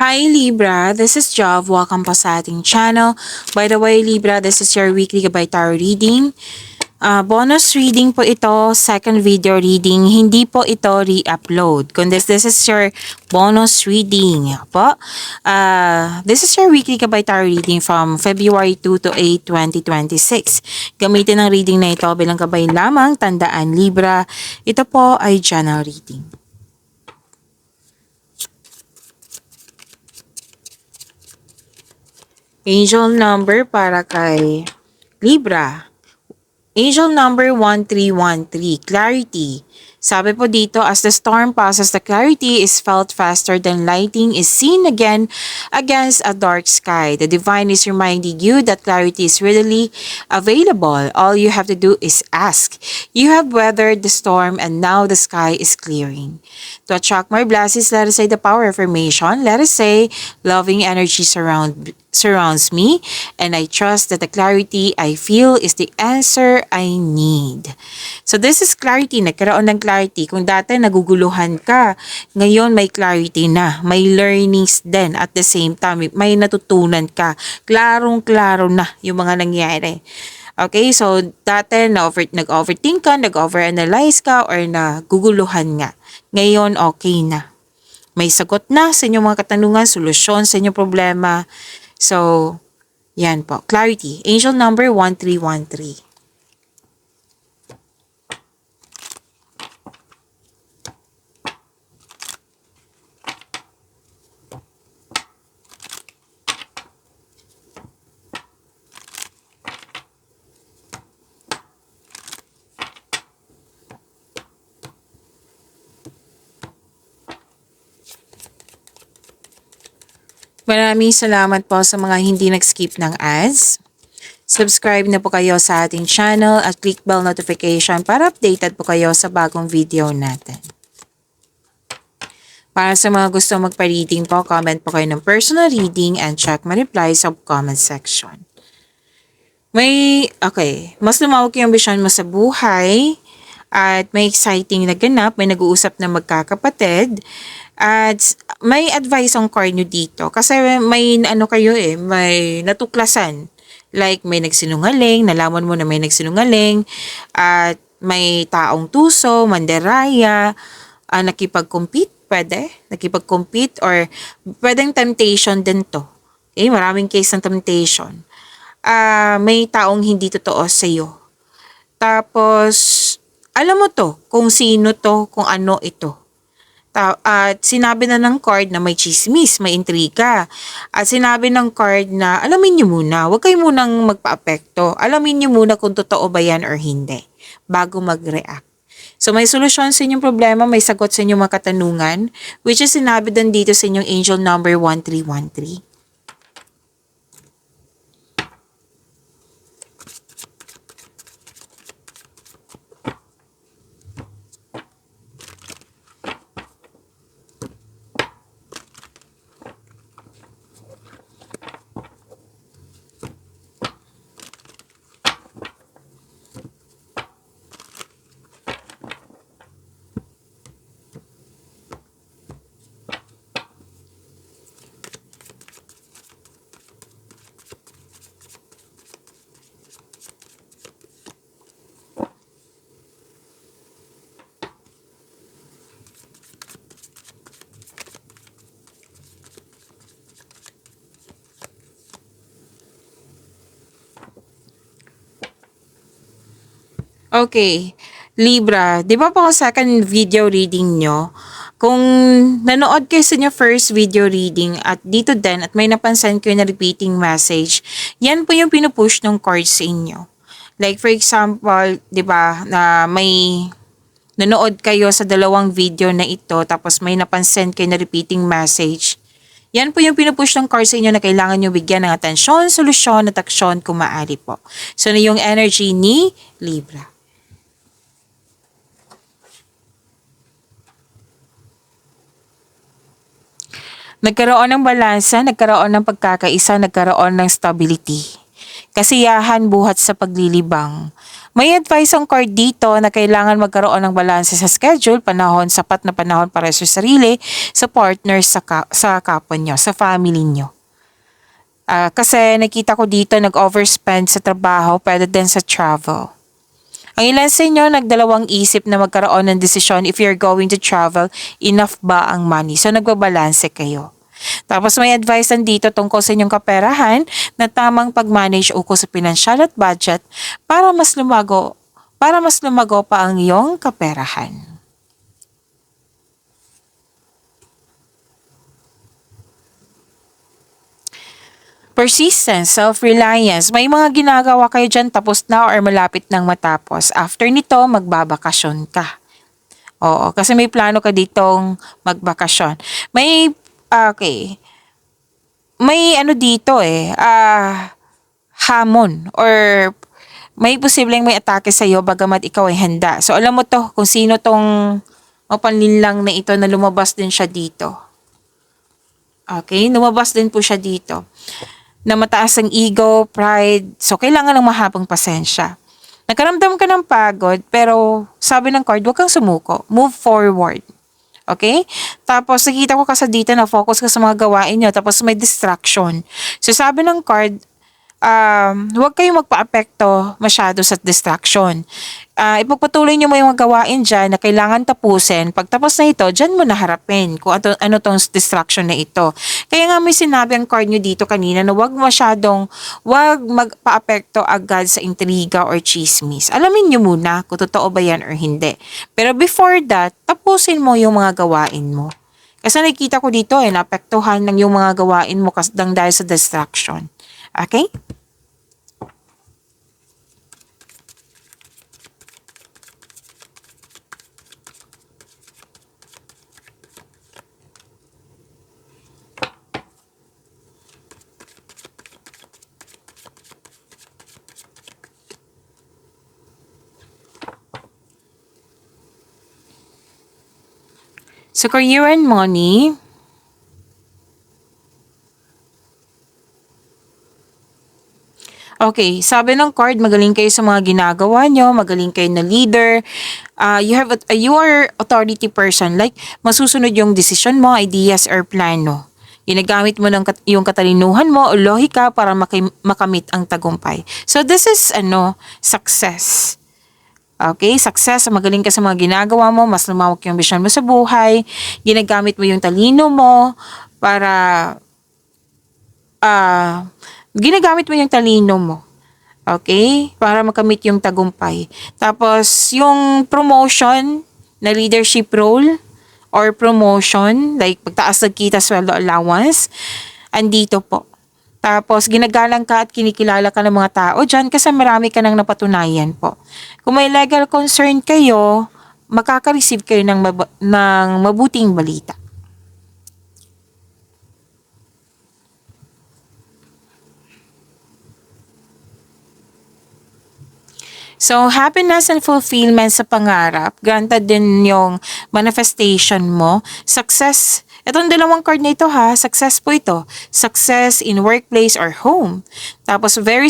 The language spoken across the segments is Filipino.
Hi Libra, this is Jov. Welcome po sa ating channel. By the way Libra, this is your weekly Gabay Tarot reading. Bonus reading po ito, second video reading. Hindi po ito re-upload. Kundi this is your bonus reading po. This is your weekly Gabay Tarot reading from February 2 to 8, 2026. Gamitin ang reading na ito bilang gabay lamang. Tandaan Libra, ito po ay general reading. Angel number para kay Libra. Angel number 1313, Clarity. Sabi po dito, as the storm passes, the clarity is felt faster than lighting is seen again against a dark sky. The divine is reminding you that clarity is readily available. All you have to do is ask. You have weathered the storm and now the sky is clearing. To attract more blessings, let us say the power affirmation. Let us say, loving energy surrounds me, and I trust that the clarity I feel is the answer I need. So this is clarity. Nagkaroon ng clarity. Kung dati naguguluhan ka, ngayon may clarity na. May learnings din at the same time. May natutunan ka. Klarong-klaro na yung mga nangyari. Okay, so dati nag-overthink ka, nag-overanalyze ka, or naguguluhan nga. Ngayon, okay na. May sagot na sa inyong mga katanungan, solusyon sa inyong problema. So, yan po. Clarity. Angel number 1313. Maraming salamat po sa mga hindi nag-skip ng ads. Subscribe na po kayo sa ating channel at click bell notification para updated po kayo sa bagong video natin. Para sa mga gusto magpa-reading po, comment po kayo ng personal reading and check my reply sa comment section. Mas lumawak yung vision mo sa buhay at may exciting na ganap, may nag-uusap na magkakapatid. At may advice ang card nyo dito. Kasi may may natuklasan. Like may nagsinungaling, nalaman mo na may nagsinungaling. At may taong tuso, manderaya, nakipag-compete, nakipag-compete or pwedeng temptation din to. Okay, maraming case ng temptation. May taong hindi totoo sa iyo. Tapos, alam mo to, kung sino to, kung ano ito. At sinabi na ng card na may chismis, may intriga. At sinabi ng card na alamin niyo muna, huwag kayo munang magpa-apekto. Alamin niyo muna kung totoo ba yan or hindi bago mag-react. So may solusyon sa inyong problema, may sagot sa inyong mga katanungan, which is sinabi din dito sa inyong angel number 1313. Okay, Libra, di ba po sa second video reading nyo, kung nanood kayo sa inyo first video reading at dito din at may napansin kayo na repeating message, yan po yung pinupush ng card sa inyo. Like for example, di ba, na may nanood kayo sa dalawang video na ito tapos may napansin kayo na repeating message, yan po yung pinupush ng card sa inyo na kailangan nyo bigyan ng atensyon, solusyon at aksyon kung maaari po. So na yung energy ni Libra. Nagkaroon ng balansa, nagkaroon ng pagkakaisa, nagkaroon ng stability. kasiyahan buhat sa paglilibang. May advice ang card dito na kailangan magkaroon ng balanse sa schedule, panahon, sapat na panahon para sa sarili, sa partners, sa kapwa nyo, sa family nyo. Kasi nakita ko dito nag-overspend sa trabaho, pwede din sa travel. Ang ilan sa inyo nagdalawang isip na magkaroon ng desisyon if you're going to travel, enough ba ang money? So nagbabalanse kayo. Tapos may advice dito tungkol sa inyong kaperahan na tamang pag-manage ukol sa pinansyal at budget para mas lumago pa ang iyong kaperahan. Persistence, self-reliance. May mga ginagawa kayo dyan tapos na or malapit nang matapos. After nito, magbabakasyon ka. Oo, kasi may plano ka ditong magbakasyon. Okay. May ano dito hamon or may posibleng may atake sa'yo bagamat ikaw ay handa. So alam mo to kung sino tong mapanlinlang na ito na lumabas din siya dito. Okay, lumabas din po siya dito. Na mataas ang ego, pride. So, kailangan ng mahabang pasensya. Nakaramdam ka ng pagod, pero sabi ng card, huwag kang sumuko. Move forward. Okay? Tapos, nakita ko kasi dito na focus ka sa mga gawain nyo, tapos may distraction. So, sabi ng card, huwag kayong magpa-apekto masyado sa distraction. Ipagpatuloy nyo mo yung mga gawain dyan na kailangan tapusin. Pag tapos na ito, dyan mo naharapin kung ano tong distraction na ito. Kaya nga may sinabi ang card nyo dito kanina na huwag magpa-apekto agad sa intriga or chismis. Alamin nyo muna kung totoo ba yan or hindi. Pero before that, tapusin mo yung mga gawain mo. Kasi nakikita ko dito naapektuhan ng yung mga gawain mo dahil sa distraction. Okay? So, career and money. Okay, sabi ng card, magaling kayo sa mga ginagawa nyo, magaling kayo na leader. You are authority person, like masusunod yung decision mo, ideas or plano. Ginagamit mo yung katalinuhan mo o lohika para makamit ang tagumpay. So this is success. Okay, success, magaling ka sa mga ginagawa mo, mas lumawak yung vision mo sa buhay, ginagamit mo yung talino mo para ginagamit mo yung talino mo. Okay? Para makamit yung tagumpay. Tapos, yung promotion na leadership role or promotion, like pagtaas ng kita, sweldo, allowance, andito po. Tapos, ginagalang ka at kinikilala ka ng mga tao dyan kasi marami ka nang napatunayan po. Kung may legal concern kayo, makaka-receive kayo ng mabuting balita. So, happiness and fulfillment sa pangarap, granted din yung manifestation mo. Success, itong dalawang card na ito success po ito. Success in workplace or home. Tapos, very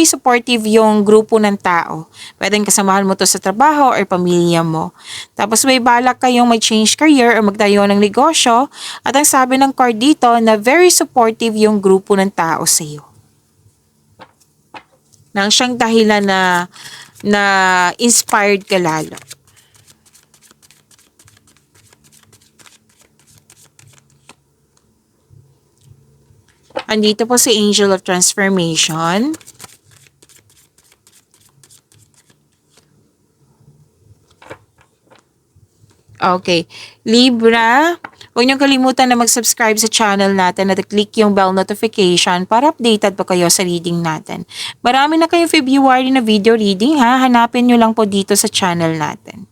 supportive yung grupo ng tao. Pwedeng kasamahan mo to sa trabaho or pamilya mo. Tapos, may balak kayong may change career or magtayo ng negosyo. At ang sabi ng card dito na very supportive yung grupo ng tao sa iyo. Nang siyang dahilan na inspired ka lalo. Andito po si Angel of Transformation. Okay. Libra, huwag niyong kalimutan na mag-subscribe sa channel natin at click yung bell notification para updated po kayo sa reading natin. Marami na kayong February na video reading hanapin nyo lang po dito sa channel natin.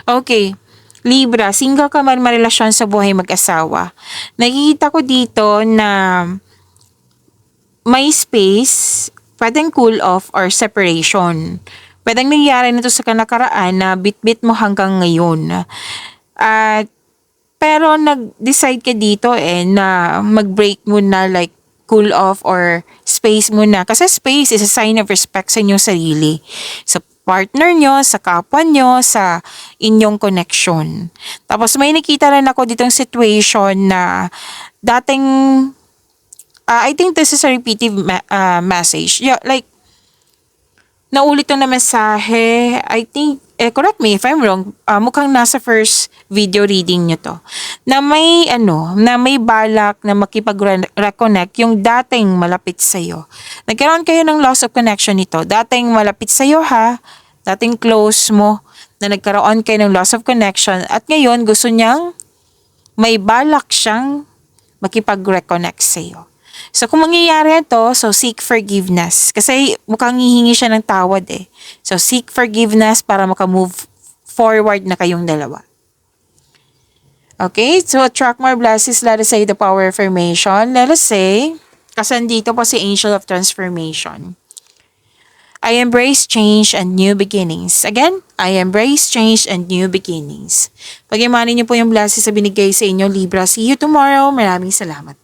Okay. Libra, single ka man marelasyon sa buhay mag-asawa. Nakikita ko dito na may space, pwedeng cool off or separation. Pwedeng nangyari na to sa nakaraan na bit-bit mo hanggang ngayon. At pero nag-decide ka dito na mag-break muna, like cool off or space muna. Kasi space is a sign of respect sa inyong sarili. Sa partner nyo, sa kapwa nyo, sa inyong connection. Tapos may nakita rin ako ditong situation na dating, I think this is a repeated message. Yeah, like, naulit na mensahe. I think, correct me if I'm wrong, mukhang nasa first video reading nyo to. Na may balak na makipag-reconnect yung dating malapit sa'yo. Nagkaroon kayo ng loss of connection nito. Dating malapit sa'yo ha, dating close mo, na nagkaroon kayo ng loss of connection at ngayon gusto niyang may balak siyang makipag-reconnect sa'yo. So, kung mangyayari ito, so seek forgiveness. Kasi mukhang hihingi siya ng tawad eh. So, seek forgiveness para makamove forward na kayong dalawa. Okay, so attract more blessings. Let us say the power of affirmation. Let us say, kasi nandito po si Angel of Transformation. I embrace change and new beginnings. Again, I embrace change and new beginnings. Pag-imanin niyo po yung blessings na binigay sa inyo, Libra. See you tomorrow. Maraming salamat.